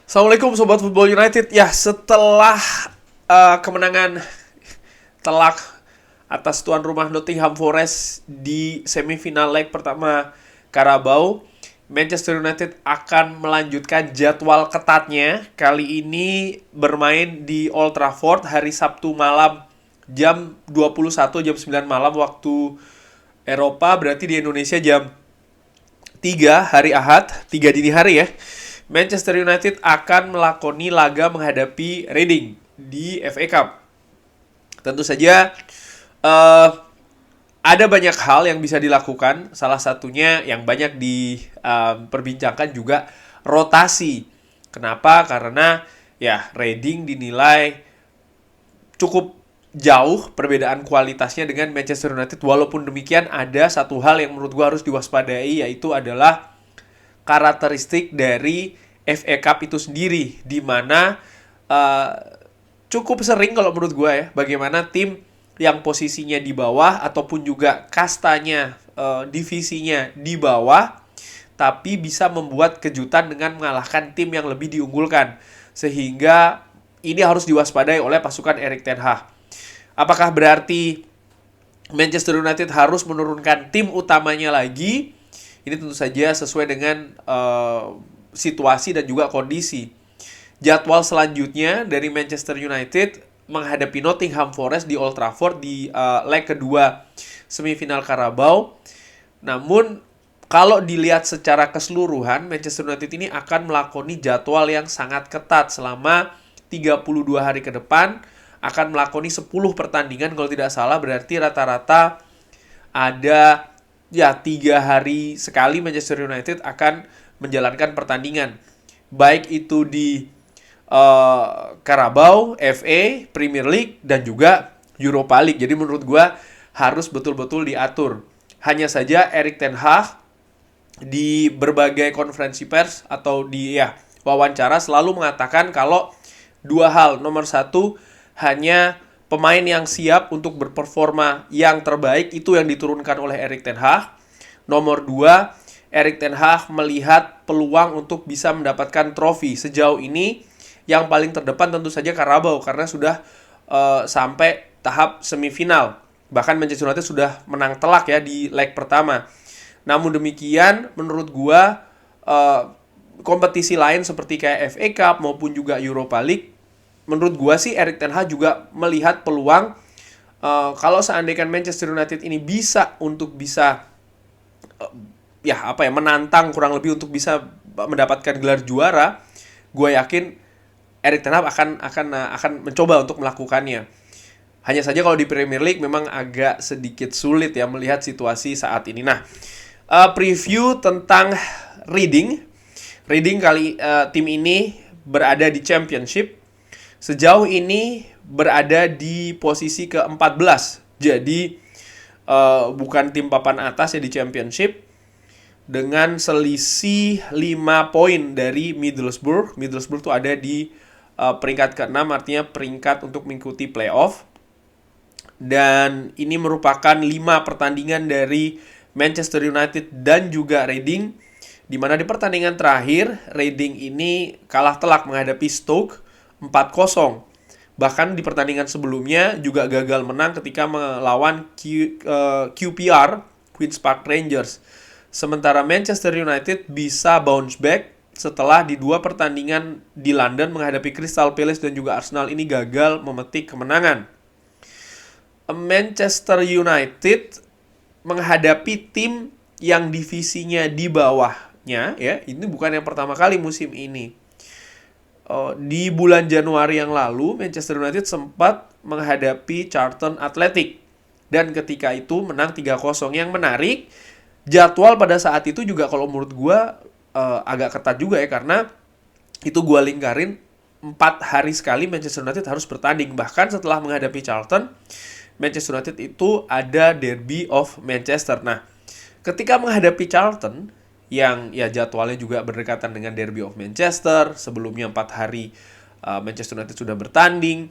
Assalamualaikum Sobat Football United. Ya, setelah kemenangan telak atas tuan rumah Nottingham Forest di semifinal leg pertama Carabao, Manchester United akan melanjutkan jadwal ketatnya. Kali ini bermain di Old Trafford hari Sabtu malam jam 21, jam 9 malam waktu Eropa, berarti di Indonesia jam 3 hari Ahad, 3 dini hari ya. Manchester United akan melakoni laga menghadapi Reading di FA Cup. Tentu saja ada banyak hal yang bisa dilakukan. Salah satunya yang banyak diperbincangkan juga rotasi. Kenapa? Karena ya Reading dinilai cukup jauh perbedaan kualitasnya dengan Manchester United. Walaupun demikian ada satu hal yang menurut gue harus diwaspadai, yaitu adalah karakteristik dari FA Cup itu sendiri, di mana cukup sering kalau menurut gue ya, bagaimana tim yang posisinya di bawah ataupun juga kastanya, divisinya di bawah, tapi bisa membuat kejutan dengan mengalahkan tim yang lebih diunggulkan. Sehingga ini harus diwaspadai oleh pasukan Erik ten Hag. Apakah berarti Manchester United harus menurunkan tim utamanya lagi? Ini tentu saja sesuai dengan situasi dan juga kondisi. Jadwal selanjutnya dari Manchester United menghadapi Nottingham Forest di Old Trafford di leg kedua semifinal Carabao. Namun kalau dilihat secara keseluruhan, Manchester United ini akan melakoni jadwal yang sangat ketat selama 32 hari ke depan. Akan melakoni 10 pertandingan kalau tidak salah, berarti rata-rata ada ya 3 hari sekali Manchester United akan menjalankan pertandingan, baik itu di Carabao, FA, Premier League, dan juga Europa League. Jadi menurut gue harus betul-betul diatur. Hanya saja Erik ten Hag di berbagai konferensi pers atau di wawancara selalu mengatakan kalau dua hal. Nomor satu, hanya pemain yang siap untuk berperforma yang terbaik itu yang diturunkan oleh Erik ten Hag. Nomor dua, Erik ten Hag melihat peluang untuk bisa mendapatkan trofi. Sejauh ini yang paling terdepan tentu saja Carabao, karena sudah sampai tahap semifinal. Bahkan Manchester United sudah menang telak ya di leg pertama. Namun demikian menurut gua kompetisi lain seperti kayak FA Cup maupun juga Europa League, menurut gua sih Erik ten Hag juga melihat peluang kalau seandainya Manchester United ini bisa menantang kurang lebih untuk bisa mendapatkan gelar juara, gue yakin Erik ten Hag akan mencoba untuk melakukannya. Hanya saja kalau di Premier League memang agak sedikit sulit ya melihat situasi saat ini. Nah, preview tentang Reading kali tim ini berada di Championship. Sejauh ini berada di posisi ke-14. Jadi bukan tim papan atas ya di Championship, dengan selisih 5 poin dari Middlesbrough. Middlesbrough tuh ada di peringkat ke-6, artinya peringkat untuk mengikuti playoff. Dan ini merupakan 5 pertandingan dari Manchester United dan juga Reading, di mana di pertandingan terakhir Reading ini kalah telak menghadapi Stoke 4-0. Bahkan di pertandingan sebelumnya juga gagal menang ketika melawan QPR, Queen's Park Rangers. Sementara Manchester United bisa bounce back setelah di 2 pertandingan di London menghadapi Crystal Palace dan juga Arsenal ini gagal memetik kemenangan. Manchester United menghadapi tim yang divisinya di bawahnya ya. Ini bukan yang pertama kali musim ini. Di bulan Januari yang lalu Manchester United sempat menghadapi Charlton Athletic dan ketika itu menang 3-0. Yang menarik, jadwal pada saat itu juga kalau menurut gue agak ketat juga ya, karena itu gue lingkarin 4 hari sekali Manchester United harus bertanding. Bahkan setelah menghadapi Charlton, Manchester United itu ada Derby of Manchester. Nah, ketika menghadapi Charlton yang ya jadwalnya juga berdekatan dengan Derby of Manchester, sebelumnya 4 hari Manchester United sudah bertanding.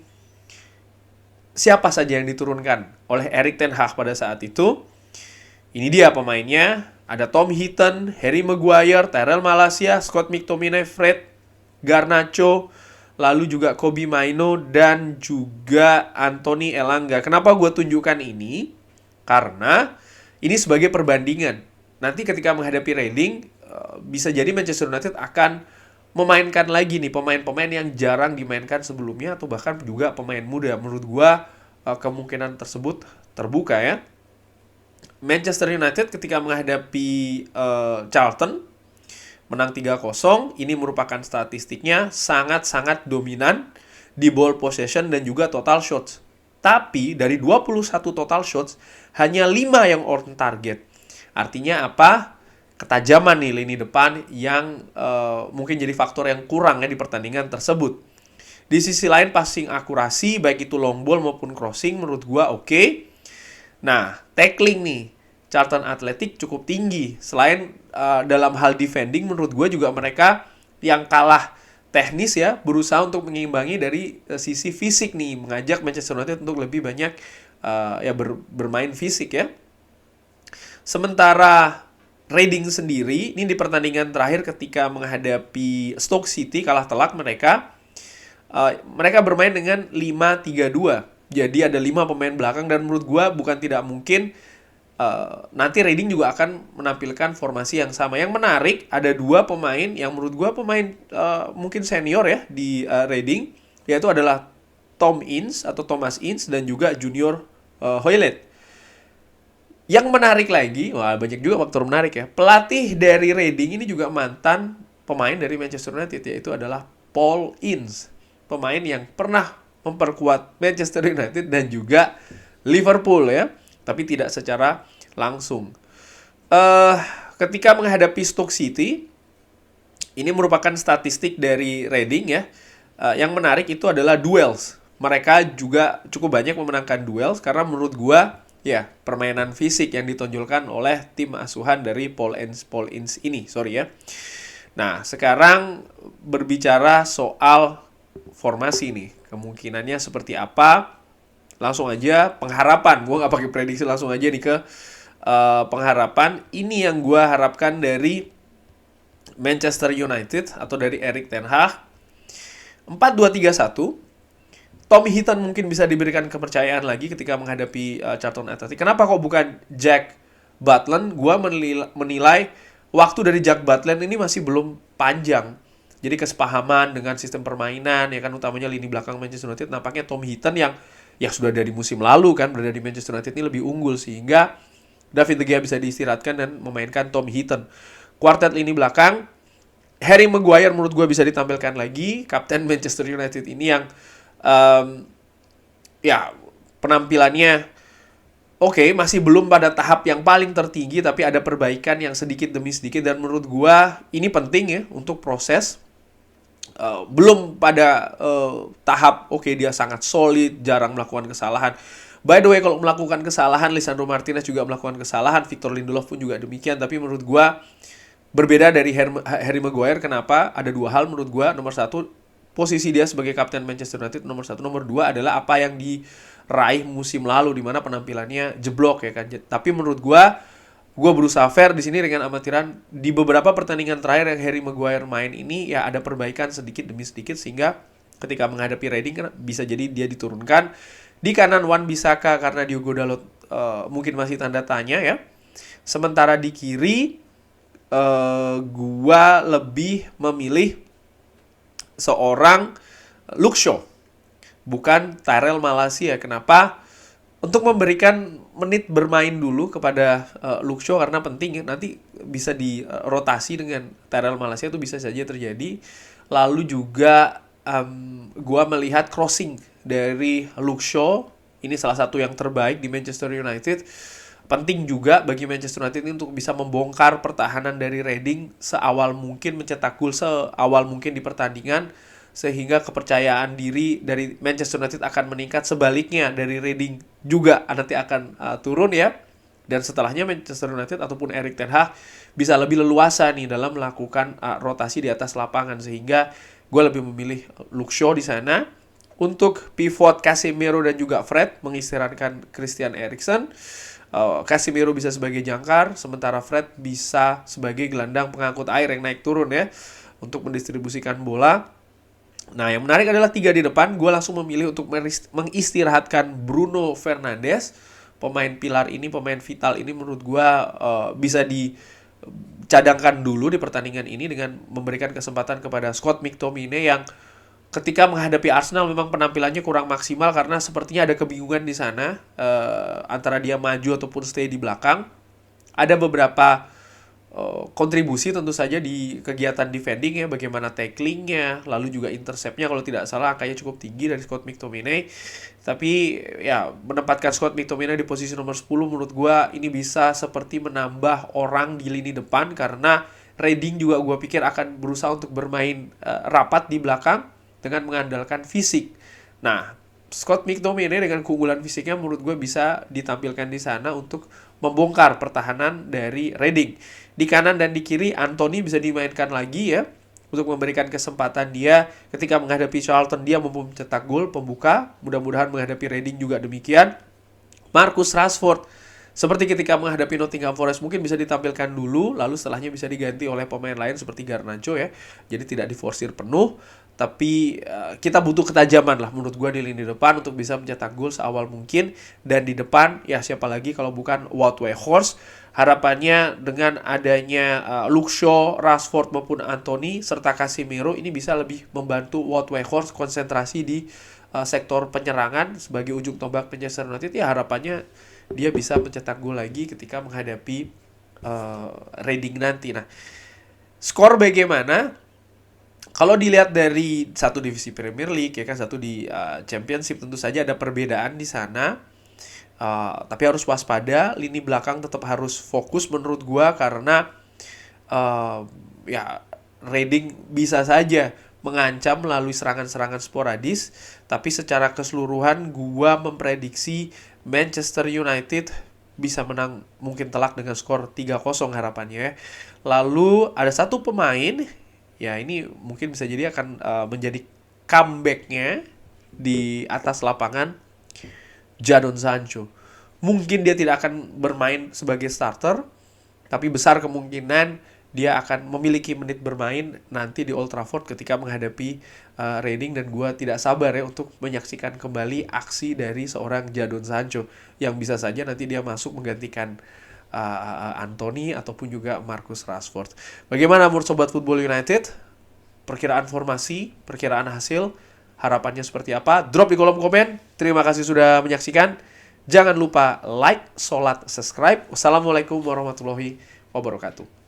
Siapa saja yang diturunkan oleh Erik ten Hag pada saat itu? Ini dia pemainnya. Ada Tom Heaton, Harry Maguire, Tyrell Malacia, Scott McTominay, Fred, Garnacho, lalu juga Kobbie Mainoo, dan juga Anthony Elanga. Kenapa gue tunjukkan ini? Karena ini sebagai perbandingan. Nanti ketika menghadapi Reading, bisa jadi Manchester United akan memainkan lagi nih pemain-pemain yang jarang dimainkan sebelumnya, atau bahkan juga pemain muda. Menurut gue kemungkinan tersebut terbuka ya. Manchester United ketika menghadapi Charlton menang 3-0. Ini merupakan statistiknya sangat-sangat dominan di ball possession dan juga total shots. Tapi dari 21 total shots hanya 5 yang on target. Artinya apa? Ketajaman nih lini depan yang mungkin jadi faktor yang kurang ya di pertandingan tersebut. Di sisi lain passing akurasi baik itu long ball maupun crossing menurut gua oke. Nah, tackling nih Charlton Athletic cukup tinggi. Selain dalam hal defending, menurut gue juga mereka yang kalah teknis ya, berusaha untuk mengimbangi dari sisi fisik nih, mengajak Manchester United untuk lebih banyak bermain fisik ya. Sementara Reading sendiri, ini di pertandingan terakhir ketika menghadapi Stoke City, kalah telak mereka bermain dengan 5-3-2. Jadi ada 5 pemain belakang, dan menurut gue bukan tidak mungkin nanti Reading juga akan menampilkan formasi yang sama. Yang menarik, ada 2 pemain yang menurut gue pemain mungkin senior ya di Reading, yaitu adalah Tom Ince atau Thomas Ince dan juga Junior Hoilett. Yang menarik lagi, banyak juga faktor menarik ya. Pelatih dari Reading ini juga mantan pemain dari Manchester United, yaitu adalah Paul Ince, pemain yang pernah memperkuat Manchester United dan juga Liverpool ya, tapi tidak secara langsung. Ketika menghadapi Stoke City, ini merupakan statistik dari Reading ya. Yang menarik itu adalah duels. Mereka juga cukup banyak memenangkan duels karena menurut gua ya permainan fisik yang ditonjolkan oleh tim asuhan dari Paul Ince ini, ya. Nah, sekarang berbicara soal formasi nih, kemungkinannya seperti apa? Langsung aja pengharapan, gue nggak pakai prediksi, langsung aja nih ke pengharapan. Ini yang gue harapkan dari Manchester United atau dari Erik ten Hag. 4-2-3-1. Tommy Heaton mungkin bisa diberikan kepercayaan lagi ketika menghadapi Charlton Athletic. Kenapa kok bukan Jack Butland? Gue menilai waktu dari Jack Butland ini masih belum panjang. Jadi kesepahaman dengan sistem permainan, ya kan, utamanya lini belakang Manchester United, nampaknya Tom Heaton yang sudah dari musim lalu kan berada di Manchester United ini lebih unggul, sehingga David De Gea bisa diistirahatkan dan memainkan Tom Heaton. Kuartet lini belakang, Harry Maguire menurut gue bisa ditampilkan lagi, kapten Manchester United ini yang penampilannya oke, masih belum pada tahap yang paling tertinggi, tapi ada perbaikan yang sedikit demi sedikit, dan menurut gue ini penting ya untuk proses. Belum pada tahap dia sangat solid, jarang melakukan kesalahan. By the way, kalau melakukan kesalahan, Lisandro Martinez juga melakukan kesalahan, Victor Lindelof pun juga demikian. Tapi menurut gue berbeda dari Harry Maguire. Kenapa? Ada 2 hal menurut gue. Nomor 1, posisi dia sebagai kapten Manchester United nomor 1. Nomor 2 adalah apa yang diraih musim lalu, di mana penampilannya jeblok ya kan. Tapi menurut gue berusaha fair di sini dengan amatiran. Di beberapa pertandingan terakhir yang Harry Maguire main ini ya ada perbaikan sedikit demi sedikit, sehingga ketika menghadapi Reading kan bisa jadi dia diturunkan. Di kanan Wan-Bissaka karena Diogo Dalot mungkin masih tanda tanya ya. Sementara di kiri gua lebih memilih seorang Luke Shaw, bukan Tyrell Malacia. Kenapa? Untuk memberikan menit bermain dulu kepada Luke Shaw, karena penting ya, nanti bisa dirotasi dengan Tyrell Malacia, itu bisa saja terjadi. Lalu juga gua melihat crossing dari Luke Shaw, ini salah satu yang terbaik di Manchester United. Penting juga bagi Manchester United ini untuk bisa membongkar pertahanan dari Reading seawal mungkin, mencetak gol seawal mungkin di pertandingan, sehingga kepercayaan diri dari Manchester United akan meningkat. Sebaliknya dari Reading juga nanti akan turun ya. Dan setelahnya Manchester United ataupun Erik ten Hag bisa lebih leluasa nih dalam melakukan rotasi di atas lapangan, sehingga gue lebih memilih Luke Shaw di sana. Untuk pivot Casemiro dan juga Fred, mengistirahatkan Christian Eriksen. Casemiro bisa sebagai jangkar, sementara Fred bisa sebagai gelandang pengangkut air yang naik turun ya, untuk mendistribusikan bola. Nah, yang menarik adalah 3 di depan. Gue langsung memilih untuk mengistirahatkan Bruno Fernandes. Pemain pilar ini, pemain vital ini menurut gue bisa dicadangkan dulu di pertandingan ini dengan memberikan kesempatan kepada Scott McTominay yang ketika menghadapi Arsenal memang penampilannya kurang maksimal karena sepertinya ada kebingungan di sana antara dia maju ataupun stay di belakang. Ada beberapa kontribusi tentu saja di kegiatan defending ya, bagaimana tacklingnya, lalu juga interceptnya kalau tidak salah angkanya cukup tinggi dari Scott McTominay. Tapi ya menempatkan Scott McTominay di posisi nomor 10 menurut gue ini bisa seperti menambah orang di lini depan karena Reading juga gue pikir akan berusaha untuk bermain rapat di belakang dengan mengandalkan fisik. Nah, Scott McTominay dengan keunggulan fisiknya menurut gue bisa ditampilkan di sana untuk membongkar pertahanan dari Reading. Di kanan dan di kiri Anthony bisa dimainkan lagi ya untuk memberikan kesempatan dia ketika menghadapi Charlton dia mampu mencetak gol pembuka. Mudah-mudahan menghadapi Reading juga demikian. Marcus Rashford seperti ketika menghadapi Nottingham Forest mungkin bisa ditampilkan dulu, lalu setelahnya bisa diganti oleh pemain lain seperti Garnacho ya. Jadi tidak diforsir penuh, tapi kita butuh ketajaman lah menurut gue di lini depan untuk bisa mencetak gol seawal mungkin. Dan di depan ya siapa lagi kalau bukan Wout Weghorst. Harapannya dengan adanya Luke Shaw, Rashford maupun Anthony serta Casemiro ini bisa lebih membantu Wout Weghorst konsentrasi di sektor penyerangan sebagai ujung tombak Manchester United. Ya harapannya dia bisa mencetak gol lagi ketika menghadapi Reading nanti. Nah, skor bagaimana? Kalau dilihat dari satu divisi Premier League ya kan, satu di Championship, tentu saja ada perbedaan di sana. Tapi harus waspada, lini belakang tetap harus fokus menurut gua karena ya Reading bisa saja mengancam melalui serangan-serangan sporadis, tapi secara keseluruhan gua memprediksi Manchester United bisa menang mungkin telak dengan skor 3-0 harapannya ya. Lalu ada satu pemain ya ini mungkin bisa jadi akan menjadi comeback-nya di atas lapangan, Jadon Sancho. Mungkin dia tidak akan bermain sebagai starter, tapi besar kemungkinan dia akan memiliki menit bermain nanti di Old Trafford ketika menghadapi Reading. Dan gue tidak sabar ya untuk menyaksikan kembali aksi dari seorang Jadon Sancho yang bisa saja nanti dia masuk menggantikan Anthony ataupun juga Marcus Rashford. Bagaimana menurut Sobat Football United? Perkiraan formasi, perkiraan hasil, harapannya seperti apa? Drop di kolom komen. Terima kasih sudah menyaksikan. Jangan lupa like, sholat, subscribe. Wassalamualaikum warahmatullahi wabarakatuh.